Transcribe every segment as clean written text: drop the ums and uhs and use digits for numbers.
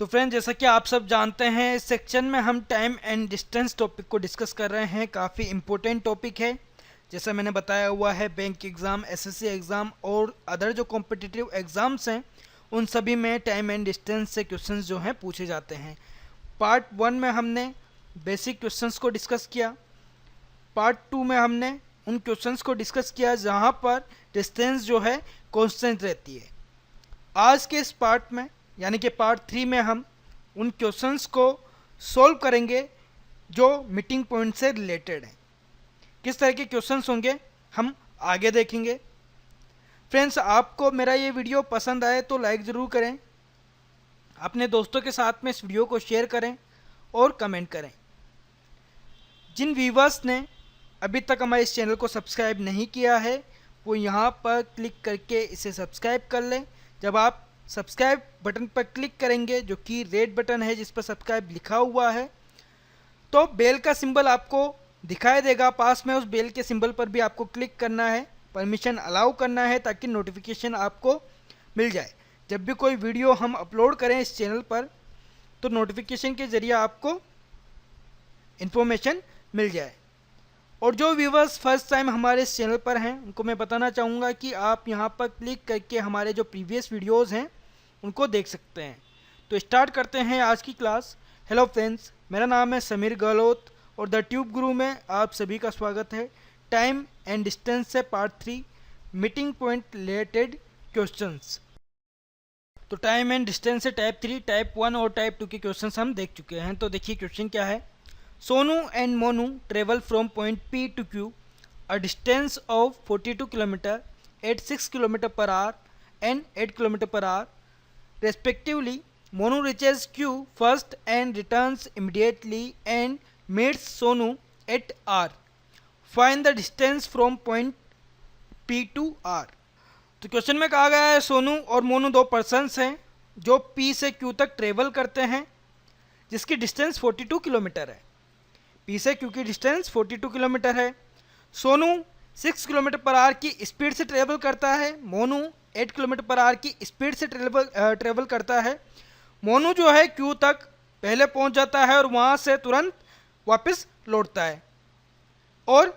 तो फ्रेंड्स, जैसा कि आप सब जानते हैं, इस सेक्शन में हम टाइम एंड डिस्टेंस टॉपिक को डिस्कस कर रहे हैं। काफ़ी इम्पोर्टेंट टॉपिक है। जैसा मैंने बताया हुआ है, बैंक एग्ज़ाम, एसएससी एग्ज़ाम और अदर जो कॉम्पिटिटिव एग्ज़ाम्स हैं उन सभी में टाइम एंड डिस्टेंस से क्वेश्चंस जो हैं पूछे जाते हैं। पार्ट 1 में हमने बेसिक क्वेश्चंस को डिस्कस किया। पार्ट 2 में हमने उन क्वेश्चंस को डिस्कस किया जहाँ पर डिस्टेंस जो है कॉन्स्टेंट रहती है। आज के इस पार्ट में यानी कि पार्ट 3 में हम उन क्वेश्चंस को सॉल्व करेंगे जो मीटिंग पॉइंट से रिलेटेड हैं। किस तरह के क्वेश्चंस होंगे हम आगे देखेंगे। फ्रेंड्स, आपको मेरा ये वीडियो पसंद आए तो लाइक ज़रूर करें, अपने दोस्तों के साथ में इस वीडियो को शेयर करें और कमेंट करें। जिन व्यूवर्स ने अभी तक हमारे इस चैनल को सब्सक्राइब नहीं किया है वो यहाँ पर क्लिक करके इसे सब्सक्राइब कर लें। जब आप सब्सक्राइब बटन पर क्लिक करेंगे, जो कि रेड बटन है जिस पर सब्सक्राइब लिखा हुआ है, तो बेल का सिंबल आपको दिखाई देगा। पास में उस बेल के सिंबल पर भी आपको क्लिक करना है, परमिशन अलाउ करना है ताकि नोटिफिकेशन आपको मिल जाए। जब भी कोई वीडियो हम अपलोड करें इस चैनल पर तो नोटिफिकेशन के ज़रिए आपको इन्फॉर्मेशन मिल जाए। और जो व्यूवर्स फर्स्ट टाइम हमारे इस चैनल पर हैं उनको मैं बताना चाहूँगा कि आप यहाँ पर क्लिक करके हमारे जो प्रीवियस वीडियोज़ हैं उनको देख सकते हैं। तो स्टार्ट करते हैं आज की क्लास। हेलो फ्रेंड्स, मेरा नाम है समीर गहलोत और द ट्यूब गुरु में आप सभी का स्वागत है। टाइम एंड डिस्टेंस से part 3 meeting point related questions. तो टाइम एंड डिस्टेंस से टाइप 3, टाइप 1 और टाइप 2 के क्वेश्चंस हम देख चुके हैं। तो देखिए क्वेश्चन क्या है। Sonu and Monu travel from point P to Q a distance of 42 km at 6 km per hour and 8 km per hour respectively. Monu reaches Q first and returns immediately and meets Sonu at R. Find the distance from point P to R. तो question में कहा गया है सोनू और मोनू दो persons हैं जो P से Q तक ट्रेवल करते हैं जिसकी डिस्टेंस 42 किलोमीटर है। P से Q की डिस्टेंस 42 किलोमीटर है। सोनू 6 किलोमीटर पर आवर की स्पीड से ट्रेवल करता है, मोनू 8 किलोमीटर पर आवर की स्पीड से ट्रेवल करता है। मोनू जो है Q तक पहले पहुंच जाता है और वहां से तुरंत वापस लौटता है और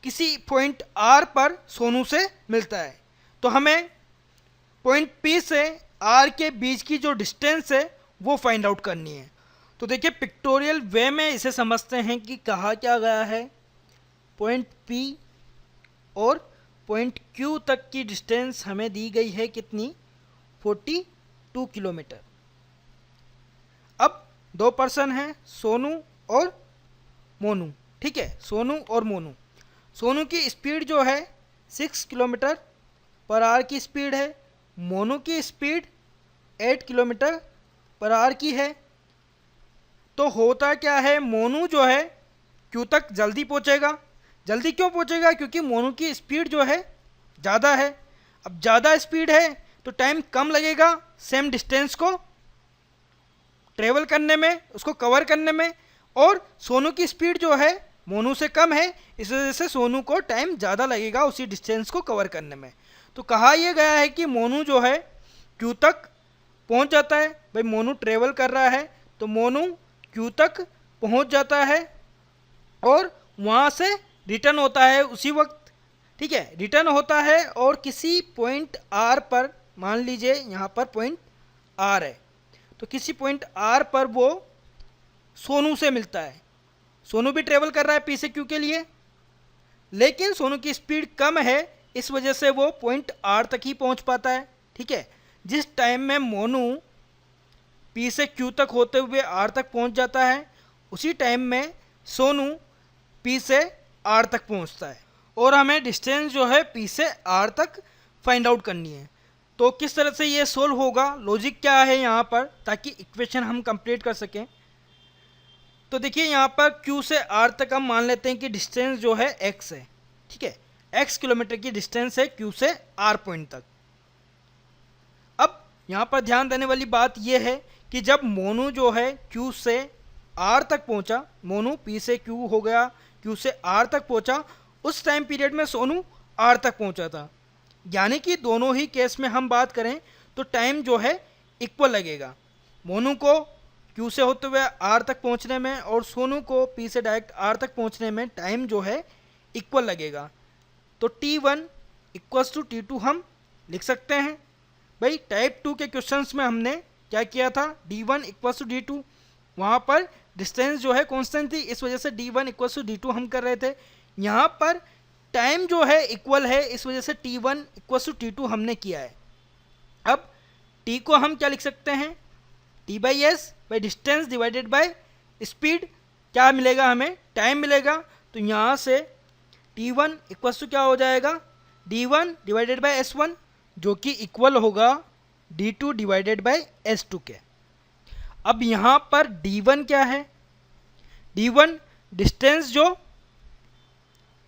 किसी पॉइंट R पर सोनू से मिलता है। तो हमें पॉइंट P से R के बीच की जो डिस्टेंस है वो फाइंड आउट करनी है। तो देखिए पिक्टोरियल वे में इसे समझते हैं कि कहा क्या गया है। पॉइंट P और पॉइंट Q तक की डिस्टेंस हमें दी गई है कितनी, 42 किलोमीटर। अब दो पर्सन हैं, सोनू और मोनू। ठीक है, सोनू और मोनू। सोनू की स्पीड जो है 6 किलोमीटर पर आवर की स्पीड है, मोनू की स्पीड 8 किलोमीटर पर आवर की है। तो होता क्या है, मोनू जो है Q तक जल्दी पहुंचेगा। जल्दी क्यों पहुंचेगा? क्योंकि मोनू की स्पीड जो है ज़्यादा है। अब ज़्यादा स्पीड है तो टाइम कम लगेगा सेम डिस्टेंस को ट्रेवल करने में, उसको कवर करने में। और सोनू की स्पीड जो है मोनू से कम है, इस वजह से सोनू को टाइम ज़्यादा लगेगा उसी डिस्टेंस को कवर करने में। तो कहा यह गया है कि मोनू जो है Q तक पहुंच जाता है। भाई मोनू ट्रेवल कर रहा है तो मोनू Q तक पहुंच जाता है और वहाँ से रिटर्न होता है उसी वक्त। ठीक है, रिटर्न होता है और किसी पॉइंट R पर, मान लीजिए यहाँ पर पॉइंट R है, तो किसी पॉइंट R पर वो सोनू से मिलता है। सोनू भी ट्रेवल कर रहा है P से Q के लिए, लेकिन सोनू की स्पीड कम है, इस वजह से वो पॉइंट R तक ही पहुँच पाता है। ठीक है, जिस टाइम में मोनू P से Q तक होते हुए R तक पहुंच जाता है, उसी टाइम में सोनू P से R तक पहुंचता है और हमें डिस्टेंस जो है P से R तक फाइंड आउट करनी है। तो किस तरह से ये सोल्व होगा, लॉजिक क्या है यहाँ पर, ताकि इक्वेशन हम कंप्लीट कर सकें। तो देखिए यहाँ पर Q से R तक हम मान लेते हैं कि डिस्टेंस जो है x है। ठीक है, x किलोमीटर की डिस्टेंस है Q से R पॉइंट तक। अब यहाँ पर ध्यान देने वाली बात यह है कि जब मोनू जो है Q से R तक पहुँचा, मोनू P से Q हो गया, Q से R तक पहुँचा, उस टाइम पीरियड में सोनू R तक पहुँचा था। यानी कि दोनों ही केस में हम बात करें तो टाइम जो है इक्वल लगेगा। मोनू को क्यू से होते हुए आर तक पहुंचने में और सोनू को पी से डायरेक्ट आर तक पहुंचने में टाइम जो है इक्वल लगेगा। तो T1 इक्वल्स टू T2 हम लिख सकते हैं। भाई टाइप 2 के क्वेश्चंस में हमने क्या किया था, D1 इक्वल्स टू D2, वहाँ पर डिस्टेंस जो है कांस्टेंट थी, इस वजह से D1 इक्वल्स टू D2 हम कर रहे थे। यहाँ पर टाइम जो है इक्वल है, इस वजह से T1 इक्वल्स टू T2 हमने किया है। अब T को हम क्या लिख सकते हैं, T by S by distance divided by speed, क्या मिलेगा हमें, टाइम मिलेगा। तो यहाँ से T1 इक्वल्स टू क्या हो जाएगा, D1 डिवाइडेड बाय S1, जो कि इक्वल होगा D2 डिवाइडेड बाय S2 के। अब यहाँ पर D1 क्या है, D1 डिस्टेंस जो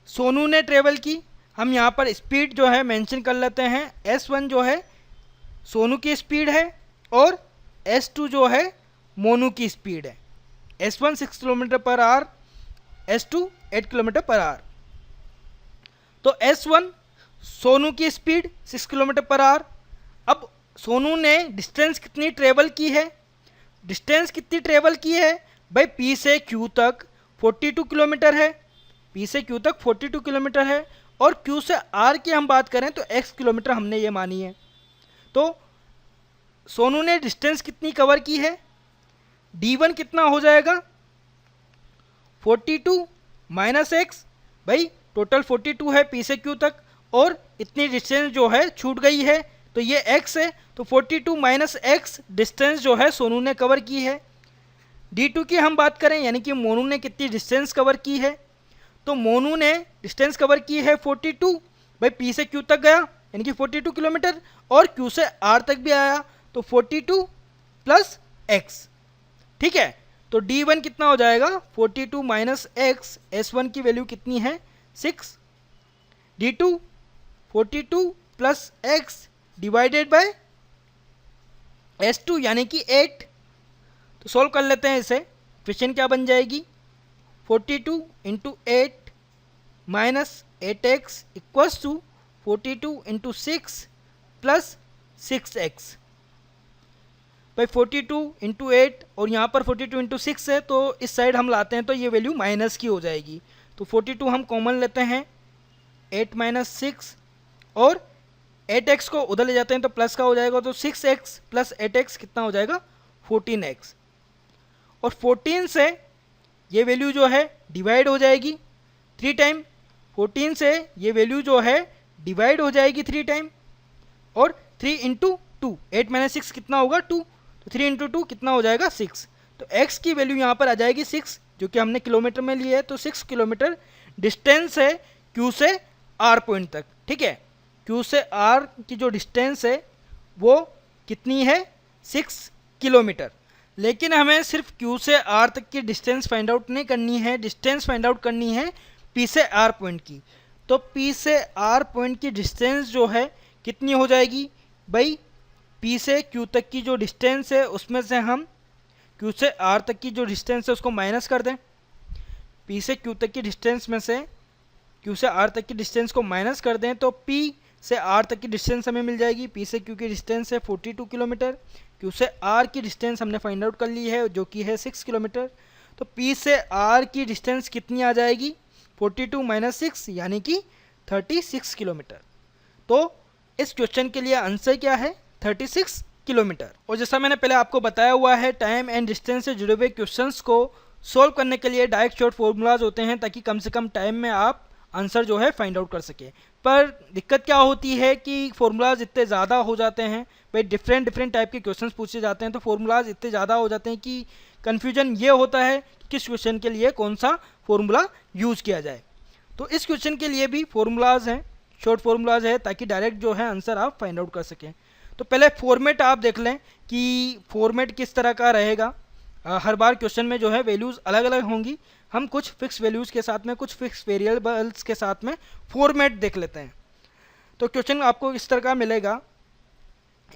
सोनू ने ट्रेवल की, हम यहाँ पर स्पीड जो है मेंशन कर लेते हैं। S1 जो है सोनू की स्पीड है और S2 जो है मोनू की स्पीड है। S1 6 kilometre per our, S2 8 kilometre per our. तो S1 सोनू की स्पीड 6 किलोमीटर पर आवर। अब सोनू ने डिस्टेंस कितनी ट्रेवल की है, डिस्टेंस कितनी ट्रेवल की है भाई, P से Q तक 42 किलोमीटर है, P से Q तक 42 किलोमीटर है। और Q से R की हम बात करें तो X किलोमीटर हमने ये मानी है। तो सोनू ने डिस्टेंस कितनी कवर की है, D1 कितना हो जाएगा 42 माइनस एक्स, भाई टोटल 42 है P से Q तक और इतनी डिस्टेंस जो है छूट गई है तो ये x है। तो 42 माइनस एक्स डिस्टेंस जो है सोनू ने कवर की है। D2 की हम बात करें यानी कि मोनू ने कितनी डिस्टेंस कवर की है, तो मोनू ने डिस्टेंस कवर की है 42, भाई P से Q तक गया यानी कि 42 किलोमीटर और Q से R तक भी आया तो 42 प्लस एक्स, ठीक है। तो D1 कितना हो जाएगा 42 माइनस एक्स, S1 की वैल्यू कितनी है 6, D2 42 plus x divided by S2 यानी कि 8। तो सॉल्व कर लेते हैं इसे, क्वेश्चन क्या बन जाएगी 42 into 8 minus 8x equals to 42 into 6 plus 6x। भाई 42 इंटू 8 और यहाँ पर 42 इंटू 6 है तो इस साइड हम लाते हैं तो ये वैल्यू माइनस की हो जाएगी। तो 42 हम कॉमन लेते हैं, 8 माइनस 6 और 8x को उधर ले जाते हैं तो प्लस का हो जाएगा। तो 6x प्लस 8x कितना हो जाएगा 14x। और 14 से ये वैल्यू जो है डिवाइड हो जाएगी 3 टाइम, 14 से ये वैल्यू जो है डिवाइड हो जाएगी 3 टाइम और 3 इंटू 2, 8 माइनस 6 कितना होगा 2, तो 3 इंटू 2 कितना हो जाएगा 6। तो x की वैल्यू यहाँ पर आ जाएगी 6 जो कि हमने किलोमीटर में लिया है। तो 6 किलोमीटर डिस्टेंस है Q से R पॉइंट तक, ठीक है। Q से R की जो डिस्टेंस है वो कितनी है 6 किलोमीटर। लेकिन हमें सिर्फ Q से R तक की डिस्टेंस फाइंड आउट नहीं करनी है, डिस्टेंस फाइंड आउट करनी है P से R पॉइंट की। तो P से R पॉइंट की डिस्टेंस जो है कितनी हो जाएगी भाई, P से Q तक की जो डिस्टेंस है उसमें से हम Q से R तक की जो डिस्टेंस है उसको माइनस कर दें। P से Q तक की डिस्टेंस में से Q से R तक की डिस्टेंस को माइनस कर दें तो P से R तक की डिस्टेंस हमें मिल जाएगी। P से Q की डिस्टेंस है 42 किलोमीटर, Q से R की डिस्टेंस हमने फाइंड आउट कर ली है जो कि है 6 किलोमीटर। तो P से R की डिस्टेंस कितनी आ जाएगी 42 माइनस 6 यानी कि 36 किलोमीटर। तो इस क्वेश्चन के लिए आंसर क्या है 36 किलोमीटर। और जैसा मैंने पहले आपको बताया हुआ है टाइम एंड डिस्टेंस से जुड़े हुए क्वेश्चंस को सॉल्व करने के लिए डायरेक्ट शॉर्ट फॉर्मूलाज होते हैं ताकि कम से कम टाइम में आप आंसर जो है फाइंड आउट कर सके। पर दिक्कत क्या होती है कि फॉर्मूलाज इतने ज़्यादा हो जाते हैं, भाई डिफरेंट टाइप के क्वेश्चंस पूछे जाते हैं तो फॉर्मूलाज इतने ज़्यादा हो जाते हैं कि कन्फ्यूजन ये होता है कि किस क्वेश्चन के लिए कौन सा फॉर्मूला यूज़ किया जाए। तो इस क्वेश्चन के लिए भी फॉर्मूलाज हैं, शॉर्ट फॉर्मूलाज है ताकि डायरेक्ट जो है आंसर आप फाइंड आउट कर सकें। तो पहले फॉर्मेट आप देख लें कि फॉर्मेट किस तरह का रहेगा। हर बार क्वेश्चन में जो है वैल्यूज़ अलग अलग होंगी, हम कुछ फिक्स वैल्यूज़ के साथ में कुछ फिक्स वेरिएबल्स के साथ में फॉर्मेट देख लेते हैं। तो क्वेश्चन आपको इस तरह का मिलेगा,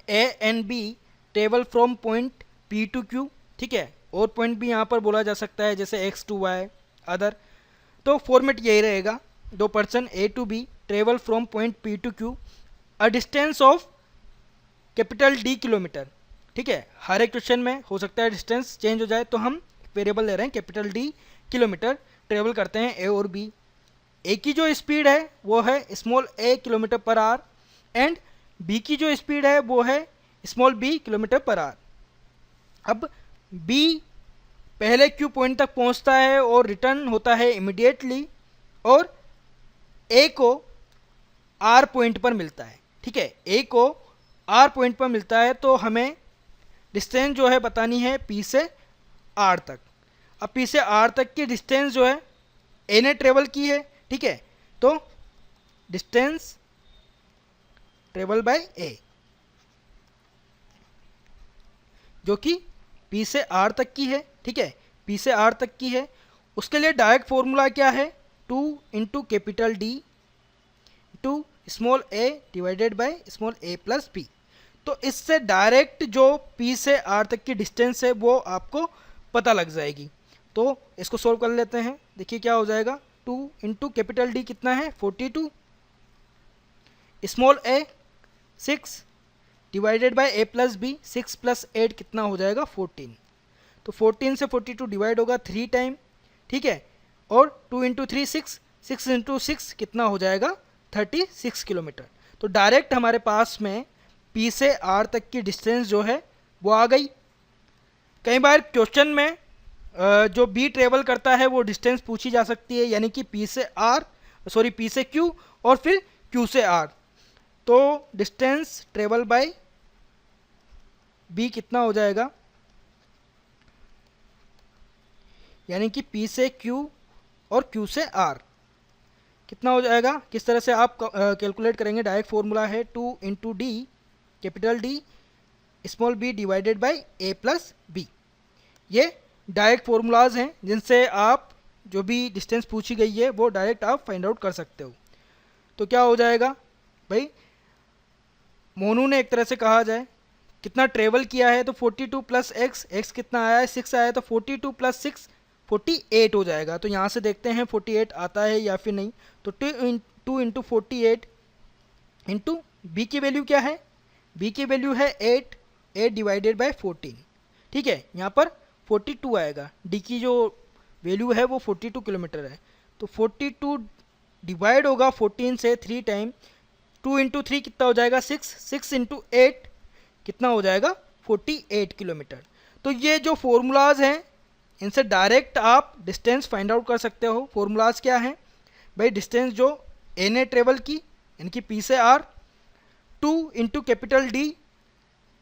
A and B travel from point P to Q, ठीक है। और पॉइंट भी यहाँ पर बोला जा सकता है जैसे X टू Y अदर। तो फॉर्मेट यही रहेगा, दो person A to B travel from point P to Q a distance of capital D kilometre, ठीक ठीक है, हर एक क्वेश्चन में हो सकता है डिस्टेंस चेंज हो जाए, तो हम वेरिएबल ले रहे हैं कैपिटल डी किलोमीटर ट्रेवल करते हैं ए और बी। ए की जो स्पीड है वो है small A kilometre per hour and B की जो स्पीड है वो है small B kilometre per hour. अब बी पहले क्यू पॉइंट तक पहुंचता है और रिटर्न होता है इमिडिएटली, और ए को आर पॉइंट पर मिलता है। ठीक है, ए को आर पॉइंट पर मिलता है, तो हमें डिस्टेंस जो है बतानी है पी से आर तक। अब पी से आर तक की डिस्टेंस जो है ए ने ट्रेवल की है, ठीक है, तो डिस्टेंस ट्रेवल बाय ए जो कि पी से आर तक की है। ठीक है, पी से आर तक की है, उसके लिए डायरेक्ट फॉर्मूला क्या है, 2 into capital D to small A divided by small A plus B. तो इससे डायरेक्ट जो P से R तक की डिस्टेंस है वो आपको पता लग जाएगी। तो इसको सोल्व कर लेते हैं, देखिए क्या हो जाएगा, 2 इंटू कैपिटल डी कितना है 42, small A 6 divided by A plus B, 6 plus 8 कितना हो जाएगा 14। तो 14 से 42 डिवाइड होगा 3 टाइम, ठीक है, और 2 इंटू 3 6, 6 इंटू 6 कितना हो जाएगा 36 किलोमीटर। तो डायरेक्ट हमारे पास में P से R तक की डिस्टेंस जो है वो आ गई। कई बार क्वेश्चन में जो B ट्रेवल करता है वो डिस्टेंस पूछी जा सकती है, यानी कि P से Q और फिर Q से R। तो डिस्टेंस ट्रेवल बाय B कितना हो जाएगा, यानी कि P से Q और Q से R कितना हो जाएगा, किस तरह से आप कैलकुलेट करेंगे, डायरेक्ट फॉर्मूला है 2 into D capital D small B divided by A plus B. ये डायरेक्ट फॉर्मूलाज हैं जिनसे आप जो भी डिस्टेंस पूछी गई है वो डायरेक्ट आप फाइंड आउट कर सकते हो। तो क्या हो जाएगा भाई, मोनू ने एक तरह से कहा जाए कितना ट्रेवल किया है, तो 42 प्लस एक्स कितना आया है 6 आया है, तो 42 प्लस 6 48 हो जाएगा। तो यहाँ से देखते हैं 48 आता है या फिर नहीं। तो 2 इंटू 48 इंटू बी की वैल्यू क्या है, बी की वैल्यू है 8 डिवाइडेड बाय 14। ठीक है, यहाँ पर 42 आएगा, डी की जो वैल्यू है वो 42 किलोमीटर है। तो 42 डिवाइड होगा 14 से 3 टाइम, 2 इंटू 3 कितना हो जाएगा 6 इंटू 8 कितना हो जाएगा 48 किलोमीटर। तो ये जो फॉर्मूलाज हैं इनसे डायरेक्ट आप डिस्टेंस फाइंड आउट कर सकते हो। फॉर्मूलाज क्या हैं भाई, डिस्टेंस जो ए ने ट्रेवल की यानी कि पी से R, 2 into capital D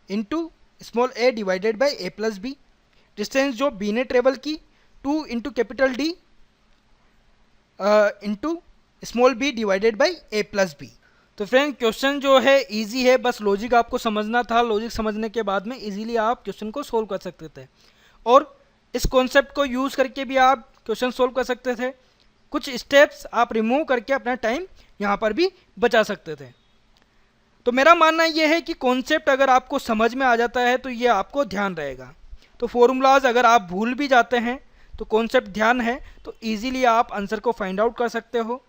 into small A divided by A plus B. Distance जो बी ने ट्रेवल की 2 into capital D into small B divided by A plus B. तो फ्रेंड क्वेश्चन जो है इजी है, बस लॉजिक आपको समझना था। लॉजिक समझने के बाद में इजीली आप क्वेश्चन को सोल्व कर सकते थे और इस कॉन्सेप्ट को यूज़ करके भी आप क्वेश्चन सोल्व कर सकते थे। कुछ स्टेप्स आप रिमूव करके अपना टाइम यहाँ पर भी बचा सकते थे। तो मेरा मानना यह है कि कॉन्सेप्ट अगर आपको समझ में आ जाता है तो ये आपको ध्यान रहेगा। तो फॉर्मूलाज अगर आप भूल भी जाते हैं तो कॉन्सेप्ट ध्यान है तो इजीली आप आंसर को फाइंड आउट कर सकते हो।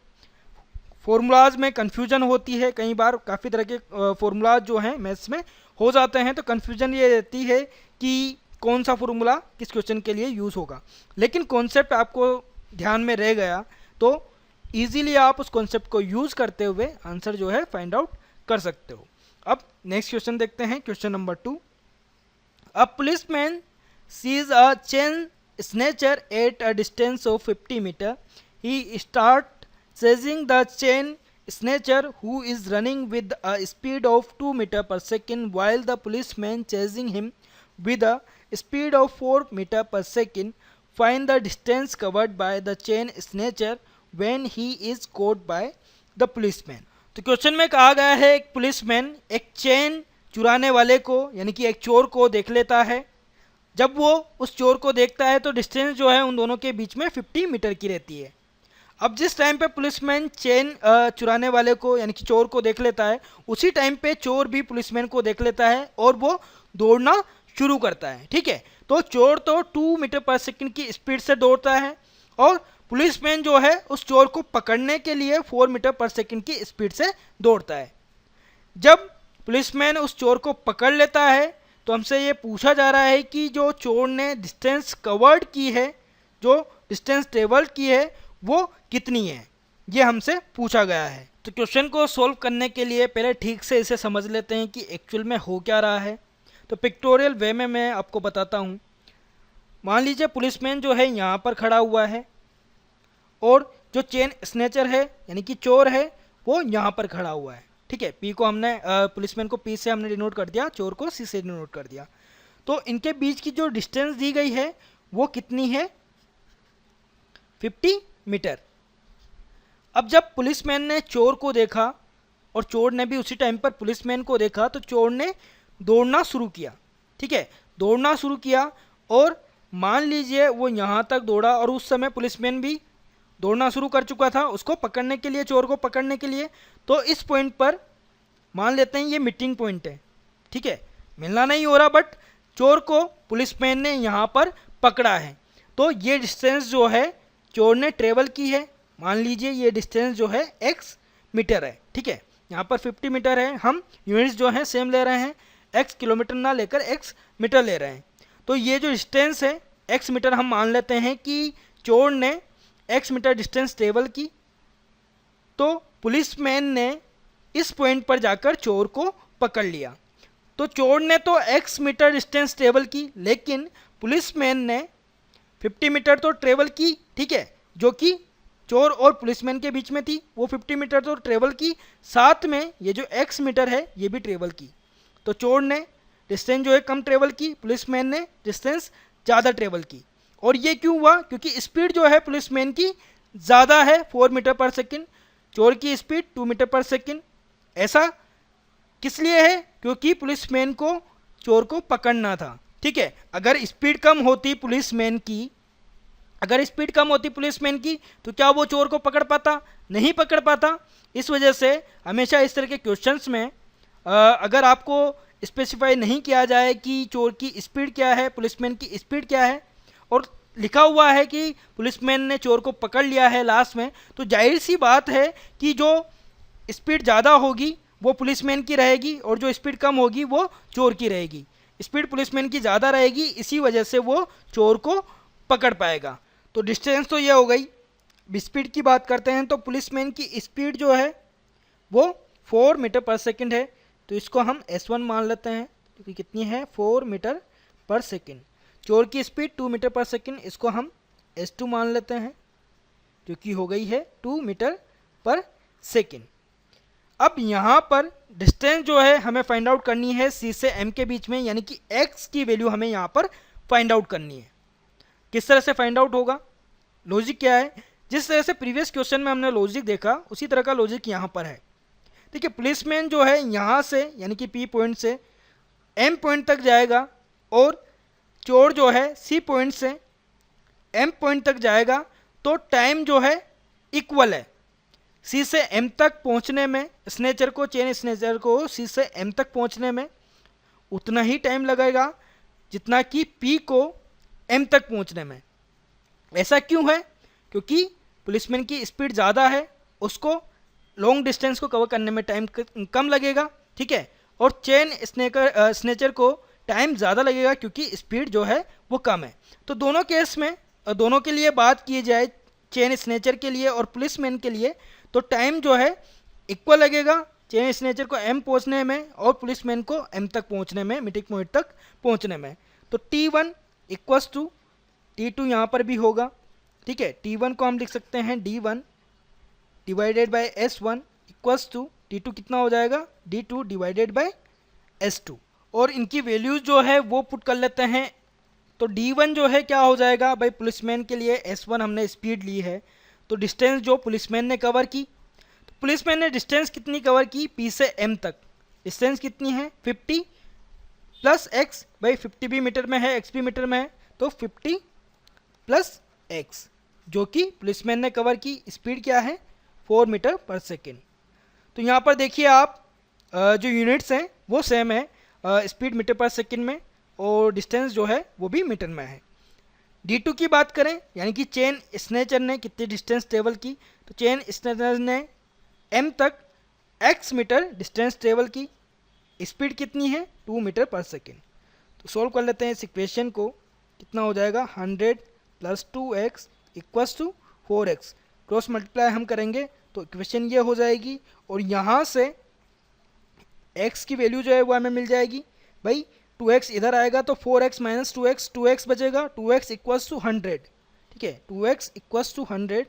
फॉर्मूलाज में कन्फ्यूजन होती है, कई बार काफ़ी तरह के फॉर्मूलाज जो हैं मैथ्स में हो जाते हैं, तो कन्फ्यूजन ये रहती है कि कौन सा फॉर्मूला किस क्वेश्चन के लिए यूज़ होगा। लेकिन कॉन्सेप्ट आपको ध्यान में रह गया तो इजीली आप उस कॉन्सेप्ट को यूज़ करते हुए आंसर जो है फाइंड आउट कर सकते हो। अब नेक्स्ट क्वेश्चन देखते हैं, question number 2। A policeman sees a chain snatcher at a distance of 50 metre. He start chasing the chain snatcher who is running with a speed of 2 meter per second while the policeman chasing him with a speed of 4 meter per second. Find the distance covered by the chain snatcher when he is caught by the policeman. तो question में कहा गया है एक policeman एक chain चुराने वाले को यानी कि एक चोर को देख लेता है। जब वो उस चोर को देखता है तो डिस्टेंस जो है उन दोनों के बीच में 50 मीटर की रहती है। अब जिस टाइम पे पुलिसमैन चेन चुराने वाले को यानी कि चोर को देख लेता है, उसी टाइम पे चोर भी पुलिसमैन को देख लेता है और वो दौड़ना शुरू करता है। ठीक है, तो चोर तो 2 मीटर पर सेकंड की स्पीड से दौड़ता है और पुलिसमैन जो है उस चोर को पकड़ने के लिए 4 मीटर पर सेकंड की स्पीड से दौड़ता है। जब पुलिसमैन उस चोर को पकड़ लेता है तो हमसे ये पूछा जा रहा है कि जो चोर ने डिस्टेंस कवर्ड की है, जो डिस्टेंस ट्रेवल की है, वो कितनी है, ये हमसे पूछा गया है। तो क्वेश्चन को सॉल्व करने के लिए पहले ठीक से इसे समझ लेते हैं कि एक्चुअल में हो क्या रहा है। तो पिक्टोरियल वे में मैं आपको बताता हूँ। मान लीजिए पुलिसमैन जो है यहाँ पर खड़ा हुआ है और जो चेन स्नेचर है यानी कि चोर है वो यहाँ पर खड़ा हुआ है। ठीक है, पी को हमने पुलिसमैन को पी से हमने डिनोट कर दिया, चोर को सी से डिनोट कर दिया। तो इनके बीच की जो डिस्टेंस दी गई है वो कितनी है, 50 मीटर। अब जब पुलिसमैन ने चोर को देखा और चोर ने भी उसी टाइम पर पुलिसमैन को देखा, तो चोर ने दौड़ना शुरू किया। ठीक है, दौड़ना शुरू किया और मान लीजिए वो यहाँ तक दौड़ा और उस समय पुलिसमैन भी दौड़ना शुरू कर चुका था उसको पकड़ने के लिए, चोर को पकड़ने के लिए। तो इस पॉइंट पर मान लेते हैं ये मीटिंग पॉइंट है। ठीक है, मिलना नहीं हो रहा, बट चोर को पुलिसमैन ने यहाँ पर पकड़ा है। तो ये डिस्टेंस जो है चोर ने ट्रेवल की है, मान लीजिए ये डिस्टेंस जो है x मीटर है। ठीक है, यहाँ पर 50 मीटर है, हम यूनिट्स जो हैं सेम ले रहे हैं, x किलोमीटर ना लेकर x मीटर ले रहे हैं। तो ये जो डिस्टेंस है x मीटर हम मान लेते हैं कि चोर ने x मीटर डिस्टेंस ट्रेवल की। तो पुलिसमैन ने इस पॉइंट पर जाकर चोर को पकड़ लिया। तो चोर ने तो x मीटर डिस्टेंस ट्रेवल की, लेकिन पुलिसमैन ने 50 मीटर तो ट्रेवल की। ठीक है, जो कि चोर और पुलिसमैन के बीच में थी, वो 50 मीटर तो ट्रेवल की, साथ में ये जो x मीटर है ये भी ट्रेवल की। तो चोर ने डिस्टेंस जो है कम ट्रेवल की, पुलिसमैन ने डिस्टेंस ज़्यादा ट्रेवल की। और ये क्यों हुआ, क्योंकि स्पीड जो है पुलिसमैन की ज़्यादा है 4 मीटर पर सेकंड, चोर की स्पीड 2 मीटर पर सेकंड। ऐसा किस लिए है, क्योंकि पुलिसमैन को चोर को पकड़ना था। ठीक है, अगर स्पीड कम होती पुलिसमैन की, अगर स्पीड कम होती पुलिसमैन की तो क्या वो चोर को पकड़ पाता, नहीं पकड़ पाता। इस वजह से हमेशा इस तरह के क्वेश्चंस में अगर आपको स्पेसिफाई नहीं किया जाए कि चोर की स्पीड क्या है, पुलिसमैन की स्पीड क्या है, और लिखा हुआ है कि पुलिसमैन ने चोर को पकड़ लिया है लास्ट में, तो जाहिर सी बात है कि जो स्पीड ज़्यादा होगी वो पुलिसमैन की रहेगी और जो स्पीड कम होगी वो चोर की रहेगी। स्पीड पुलिसमैन की ज़्यादा रहेगी, इसी वजह से वो चोर को पकड़ पाएगा। तो डिस्टेंस तो ये हो गई। स्पीड की बात करते हैं तो पुलिसमैन की स्पीड जो है वो 4 मीटर पर सेकंड है, तो इसको हम S1 मान लेते हैं, क्योंकि कितनी है 4 मीटर पर सेकंड। चोर की स्पीड 2 मीटर पर सेकंड, इसको हम S2 मान लेते हैं, जो कि हो गई है 2 मीटर पर सेकंड। अब यहाँ पर डिस्टेंस जो है हमें फाइंड आउट करनी है C से M के बीच में, यानी कि x की वैल्यू हमें यहाँ पर फाइंड आउट करनी है। किस तरह से फाइंड आउट होगा, लॉजिक क्या है, जिस तरह से प्रीवियस क्वेश्चन में हमने लॉजिक देखा उसी तरह का लॉजिक यहाँ पर है। देखिए, पुलिसमैन जो है यहाँ से यानी कि P पॉइंट से M पॉइंट तक जाएगा और चोर जो है C पॉइंट से M पॉइंट तक जाएगा, तो टाइम जो है इक्वल है। C से M तक पहुँचने में स्नेचर को, चेन स्नेचर को C से M तक पहुँचने में उतना ही टाइम लगेगा जितना कि P को M तक पहुँचने में। ऐसा क्यों है, क्योंकि पुलिसमैन की स्पीड ज़्यादा है, उसको लॉन्ग डिस्टेंस को कवर करने में टाइम कम लगेगा। ठीक है, और चेन स्नेचर को टाइम ज़्यादा लगेगा क्योंकि स्पीड जो है वो कम है। तो दोनों केस में, दोनों के लिए बात की जाए, चेन स्नेचर के लिए और पुलिसमैन के लिए, तो टाइम जो है इक्वल लगेगा चेन स्नेचर को M पहुंचने में और पुलिसमैन को M तक पहुंचने में, मीटिंग पॉइंट तक पहुंचने में। तो T1 इक्वल्स टू T2 यहाँ पर भी होगा। ठीक है, T1 को हम लिख सकते हैं D1 divided by S1 equals to T2 कितना हो जाएगा, D2 डिवाइडेड बाय S2। और इनकी वैल्यूज जो है वो पुट कर लेते हैं। तो D1 जो है क्या हो जाएगा भाई, पुलिसमैन के लिए S1 हमने स्पीड ली है, तो डिस्टेंस जो पुलिसमैन ने कवर की, तो पुलिसमैन ने डिस्टेंस कितनी कवर की, P से M तक डिस्टेंस कितनी है 50 प्लस x, भाई 50 भी मीटर में है, x भी मीटर में है, तो 50 प्लस x, जो कि पुलिसमैन ने कवर की स्पीड क्या है 4 मीटर पर सेकेंड। तो यहाँ पर देखिए आप जो यूनिट्स हैं वो सेम है, स्पीड मीटर पर सेकेंड में और डिस्टेंस जो है वो भी मीटर में है। D2 की बात करें, यानी कि चेन स्नेचर ने कितनी डिस्टेंस ट्रेवल की, तो चेन स्नेचर ने M तक x मीटर डिस्टेंस ट्रेवल की, स्पीड कितनी है 2 मीटर पर सेकेंड। तो सोल्व कर लेते हैं इस इक्वेशन को। कितना हो जाएगा 100 + 2x = 4x। क्रॉस मल्टीप्लाई हम करेंगे तो इक्वेशन ये हो जाएगी और यहाँ से x की वैल्यू जो है वो हमें मिल जाएगी भाई। 2x इधर आएगा तो 4x - 2x 2x बचेगा, 2x = 100। ठीक है, 2x = 100।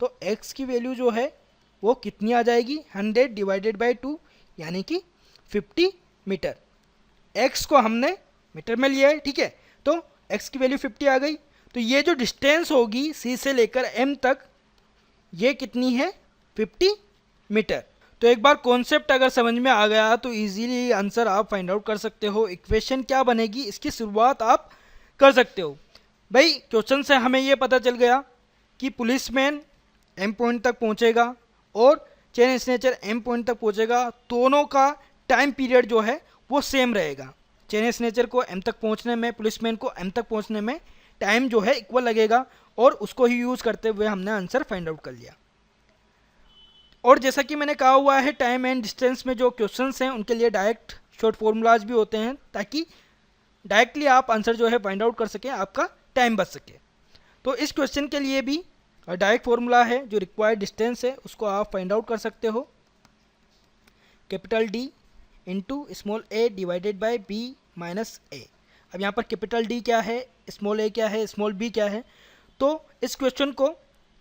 तो x की वैल्यू जो है वो कितनी आ जाएगी 100 / 2 यानी कि 50 मीटर। x को हमने मीटर में लिया है। ठीक है, तो x की वैल्यू 50 आ गई। तो ये जो डिस्टेंस होगी c से लेकर m तक ये कितनी है 50 मीटर। तो एक बार कॉन्सेप्ट अगर समझ में आ गया तो इजीली आंसर आप फाइंड आउट कर सकते हो। इक्वेशन क्या बनेगी इसकी शुरुआत आप कर सकते हो। भाई क्वेश्चन से हमें ये पता चल गया कि पुलिसमैन एम पॉइंट तक पहुंचेगा और चेन स्नेचर एम पॉइंट तक पहुंचेगा। दोनों का टाइम पीरियड जो है वो सेम रहेगा। चेन स्नेचर को एम तक पहुंचने में, पुलिसमैन को एम तक पहुंचने में टाइम जो है इक्वल लगेगा और उसको ही यूज़ करते हुए हमने आंसर फाइंड आउट कर लिया। और जैसा कि मैंने कहा हुआ है टाइम एंड डिस्टेंस में जो क्वेश्चंस हैं उनके लिए डायरेक्ट शॉर्ट फॉर्मूलाज भी होते हैं ताकि डायरेक्टली आप आंसर जो है फाइंड आउट कर सकें, आपका टाइम बच सके। तो इस क्वेश्चन के लिए भी डायरेक्ट फार्मूला है, जो रिक्वायर्ड डिस्टेंस है उसको आप फाइंड आउट कर सकते हो। Capital D into small a divided by b minus a। अब यहाँ पर कैपिटल D क्या है, स्मॉल a क्या है, स्मॉल b क्या है। तो इस क्वेश्चन को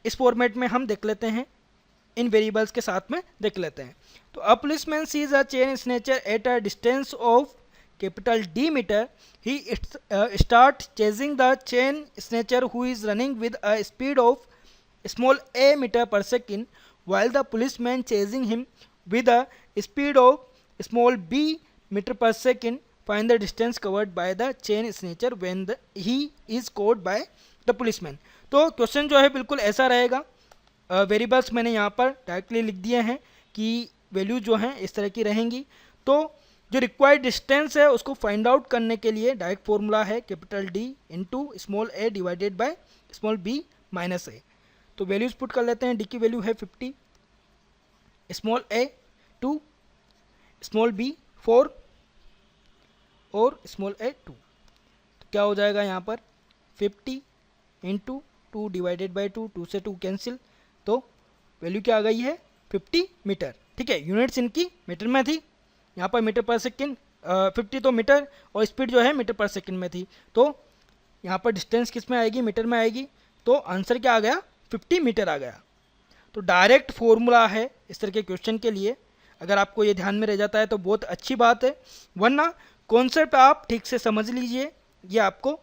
इस फॉर्मेट में हम देख लेते हैं, इन वेरिएबल्स के साथ में देख लेते हैं। तो a policeman sees a chain snatcher at a distance of capital D metre. He start chasing the chain snatcher who is running with a speed of small a meter per second while the policeman chasing him with a speed of small b meter per second. Find the distance covered by the chain snatcher when he is caught by the policeman। तो question जो है बिल्कुल ऐसा रहेगा। Variables मैंने यहाँ पर directly लिख दिए हैं कि वैल्यू जो हैं इस तरह की रहेंगी। तो जो रिक्वायर्ड डिस्टेंस है उसको फाइंड आउट करने के लिए डायरेक्ट फॉर्मूला है capital D into small a divided by small b minus a। तो वैल्यूज पुट कर लेते हैं। D की वैल्यू है 50, स्मॉल a 2, स्मॉल b 4 और स्मॉल a 2। तो क्या हो जाएगा यहाँ पर 50 इंटू 2 डिवाइडेड बाई 2, 2 से 2 कैंसिल। तो वैल्यू क्या आ गई है 50 मीटर। ठीक है, यूनिट्स इनकी मीटर में थी, यहाँ पर मीटर पर सेकेंड 50 तो मीटर और स्पीड जो है मीटर पर सेकेंड में थी। तो यहाँ पर डिस्टेंस किस में आएगी, मीटर में आएगी। तो आंसर क्या आ गया 50 मीटर आ गया। तो डायरेक्ट फॉर्मूला है इस तरह के क्वेश्चन के लिए। अगर आपको ये ध्यान में रह जाता है तो बहुत अच्छी बात है, वरना कॉन्सेप्ट आप ठीक से समझ लीजिए, ये आपको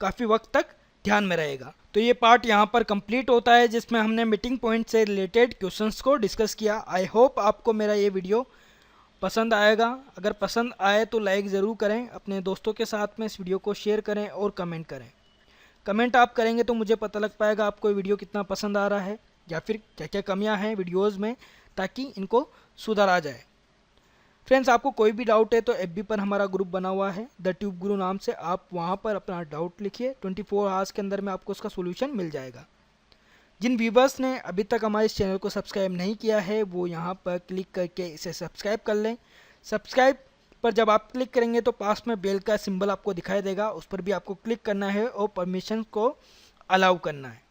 काफ़ी वक्त तक ध्यान में रहेगा। तो ये पार्ट यहाँ पर कंप्लीट होता है जिसमें हमने मीटिंग पॉइंट से रिलेटेड क्वेश्चंस को डिस्कस किया। आई होप आपको मेरा ये वीडियो पसंद आएगा। अगर पसंद आए तो लाइक ज़रूर करें, अपने दोस्तों के साथ में इस वीडियो को शेयर करें और कमेंट करें। कमेंट आप करेंगे तो मुझे पता लग पाएगा आपको ये वीडियो कितना पसंद आ रहा है या फिर क्या क्या कमियां हैं वीडियोस में, ताकि इनको सुधारा जाए। फ्रेंड्स, आपको कोई भी डाउट है तो FB पर हमारा ग्रुप बना हुआ है द ट्यूब गुरु नाम से, आप वहां पर अपना डाउट लिखिए, 24 आवर्स के अंदर में आपको उसका सोल्यूशन मिल जाएगा। जिन व्यूवर्स ने अभी तक हमारे इस चैनल को सब्सक्राइब नहीं किया है वो यहाँ पर क्लिक करके इसे सब्सक्राइब कर लें। सब्सक्राइब पर जब आप क्लिक करेंगे तो पास में बेल का सिंबल आपको दिखाई देगा, उस पर भी आपको क्लिक करना है और परमिशन को अलाउ करना है।